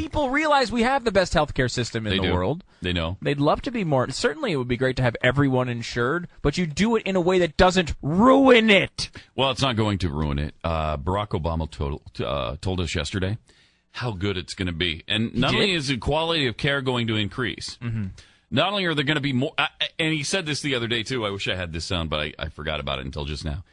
People realize we have the best healthcare system in the world. They know. They'd love to be more. Certainly, it would be great to have everyone insured, but you do it in a way that doesn't ruin it. Well, it's not going to ruin it. Barack Obama told us yesterday how good it's going to be. And not only is the quality of care going to increase, not only are there going to be more, and he said this the other day, too. I wish I had this sound, but I forgot about it until just now.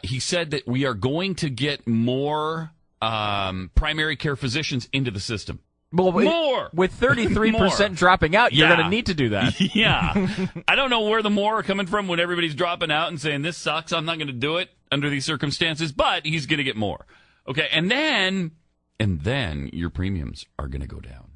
He said that we are going to get more primary care physicians into the system. Well, more! With 33% dropping out, you're going to need to do that. Yeah. I don't know where the more are coming from when everybody's dropping out and saying, this sucks, I'm not going to do it under these circumstances, but he's going to get more. Okay, and then your premiums are going to go down.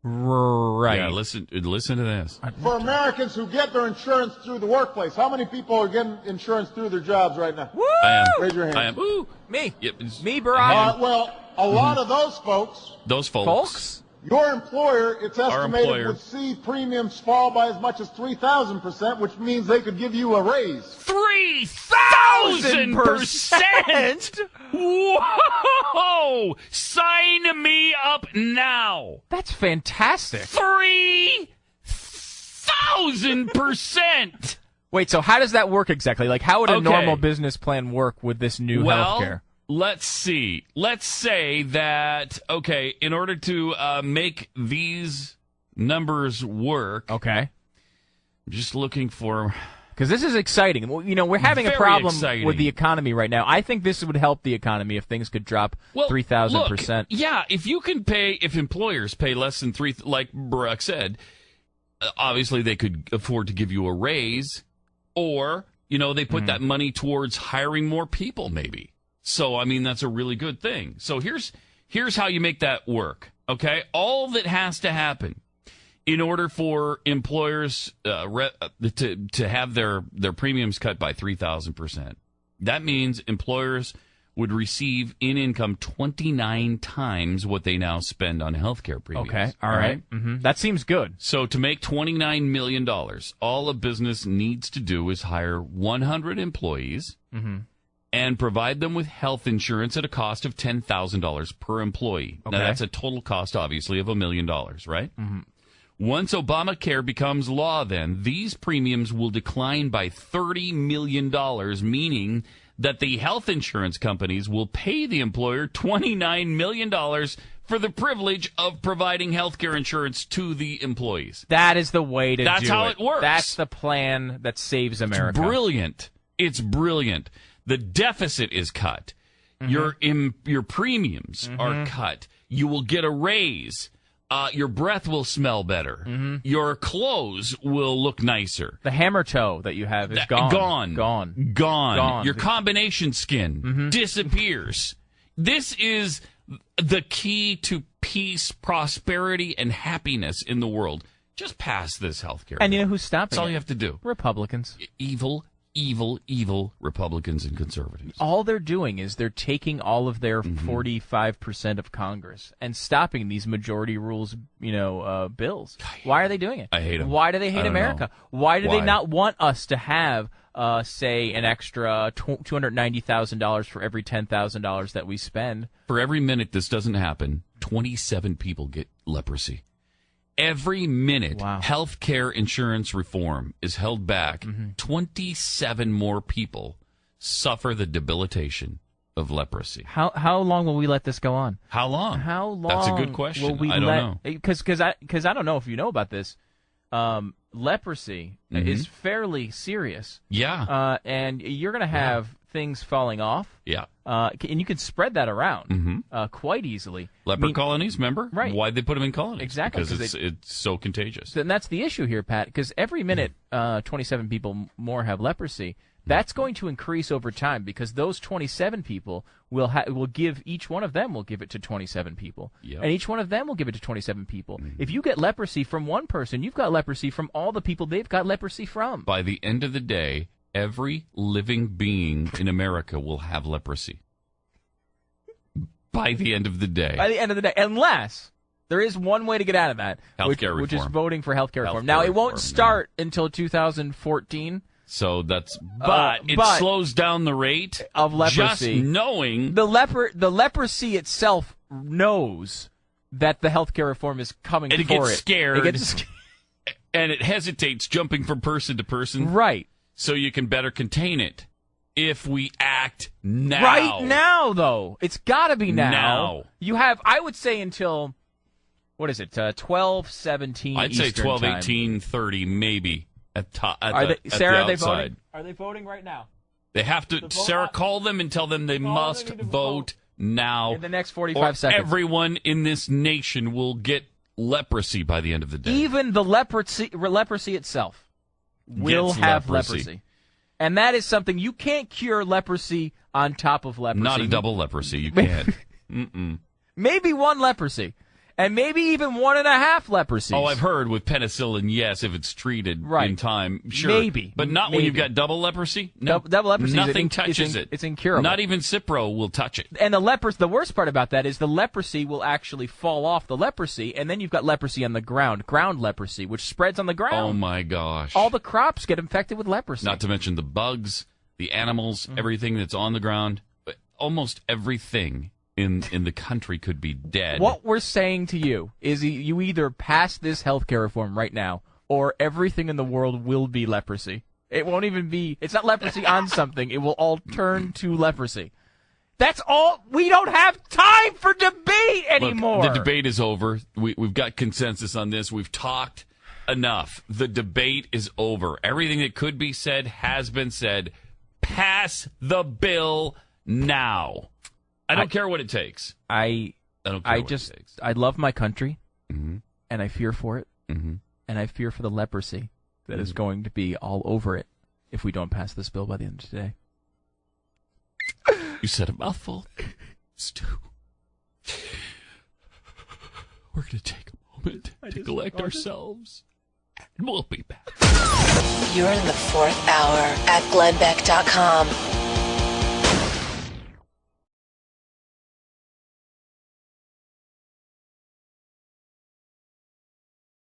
Right. Yeah, listen to this. For Americans who get their insurance through the workplace, how many people are getting insurance through their jobs right now? Woo! I am. Raise your hand. I am. Woo! Me. Yep. Me, Barack. Well, a lot of those folks, Folks? your employer, it's estimated, employer. would see premiums fall by as much as 3,000%, which means they could give you a raise. 3,000%! Whoa! Sign me up now! That's fantastic. 3,000%! Wait, so how does that work exactly? Like, how would a Okay. normal business plan work with this new healthcare? Let's see. Let's say that, okay, in order to make these numbers work, Okay. I'm just looking for... Because this is exciting. Well, we're having a Very problem exciting. with the economy right now. I think this would help the economy if things could drop 3,000%. Yeah, if employers pay less than like Barack said, obviously they could afford to give you a raise, or, they put that money towards hiring more people, maybe. So, that's a really good thing. So here's how you make that work, okay? All that has to happen in order for employers to have their premiums cut by 3,000%, that means employers would receive in income 29 times what they now spend on healthcare premiums. Okay, all right. Mm-hmm. That seems good. So to make $29 million, all a business needs to do is hire 100 employees and provide them with health insurance at a cost of $10,000 per employee. Okay. Now, that's a total cost, obviously, of $1 million, right? Mm-hmm. Once Obamacare becomes law, then, these premiums will decline by $30 million, meaning that the health insurance companies will pay the employer $29 million for the privilege of providing health care insurance to the employees. That is the way to do it. That's how it works. That's the plan that saves America. Brilliant. It's brilliant. The deficit is cut. Your premiums are cut. You will get a raise. Your breath will smell better. Your clothes will look nicer. The hammer toe that you have is gone. Gone. Your combination skin disappears. This is the key to peace, prosperity, and happiness in the world. Just pass this healthcare. And you know who's stopping That's all it? you have to do. Republicans. Evil Republicans and conservatives. All they're doing is they're taking all of their 45% of Congress and stopping these majority rules, bills. Why are they doing it? I hate them. Why do they hate I don't America? know. Why do they not want us to have, say, an extra $290,000 for every $10,000 that we spend? For every minute this doesn't happen, 27 people get leprosy. Every minute health care insurance reform is held back, 27 more people suffer the debilitation of leprosy. How long will we let this go on? How long? How long? That's a good question. Will we I don't know. Because I don't know if you know about this. Leprosy is fairly serious. Yeah. And you're going to have things falling off. Yeah. And you can spread that around quite easily. Leper colonies, remember? Right. Why'd they put them in colonies? Exactly. Because it's so contagious. And that's the issue here, Pat, because every minute 27 people more have leprosy. That's going to increase over time because those 27 people will give, each one of them will give it to 27 people. Yep. And each one of them will give it to 27 people. If you get leprosy from one person, you've got leprosy from all the people they've got leprosy from. By the end of the day, every living being in America will have leprosy. By the end of the day. By the end of the day. Unless there is one way to get out of that, which is voting for healthcare reform. Now, it won't start until 2014. So but it slows down the rate of leprosy. Just knowing the leprosy itself knows that the healthcare reform is coming And it for gets scared. It gets and it hesitates, jumping from person to person. right. So you can better contain it if we act now. Right now, though. It's got to be now. Now. You have, I would say, until, what is it, 12, 17 I'd say Eastern 12, time. 18, 30, maybe. Sarah, are they outside. voting? Are they voting right now? They have to, Sarah, call them and tell them they must vote now. In the next or 45 seconds. everyone in this nation will get leprosy by the end of the day. Even the leprosy itself will Gets have leprosy. leprosy. And that is something you can't cure leprosy on top of leprosy. Not a double leprosy. You can't. Mm-mm. Maybe one leprosy. And maybe even 1.5 leprosies. Oh, I've heard with penicillin, yes, if it's treated Right. in time, sure. Maybe. But not when Maybe. you've got double leprosy? No. Double leprosy is Nothing touches it. It's incurable. Not even Cipro will touch it. And the worst part about that is the leprosy will actually fall off the leprosy, and then you've got leprosy on the ground leprosy, which spreads on the ground. Oh, my gosh. All the crops get infected with leprosy. Not to mention the bugs, the animals, everything that's on the ground. Almost everything in the country could be dead. What we're saying to you is you either pass this healthcare reform right now, or everything in the world will be leprosy. It won't even be, it's not leprosy on something, it will all turn to leprosy. That's all, we don't have time for debate anymore. Look, the debate is over. We've got consensus on this. We've talked enough. The debate is over. Everything that could be said has been said. Pass the bill now. I don't care what it takes. I don't care what it takes. I love my country, Mm-hmm. and I fear for it, Mm-hmm. and I fear for the leprosy that is going to be all over it if we don't pass this bill by the end of today. You said a mouthful, Stu. We're going to take a moment to collect ourselves, and we'll be back. You're in the fourth hour at GlennBeck.com.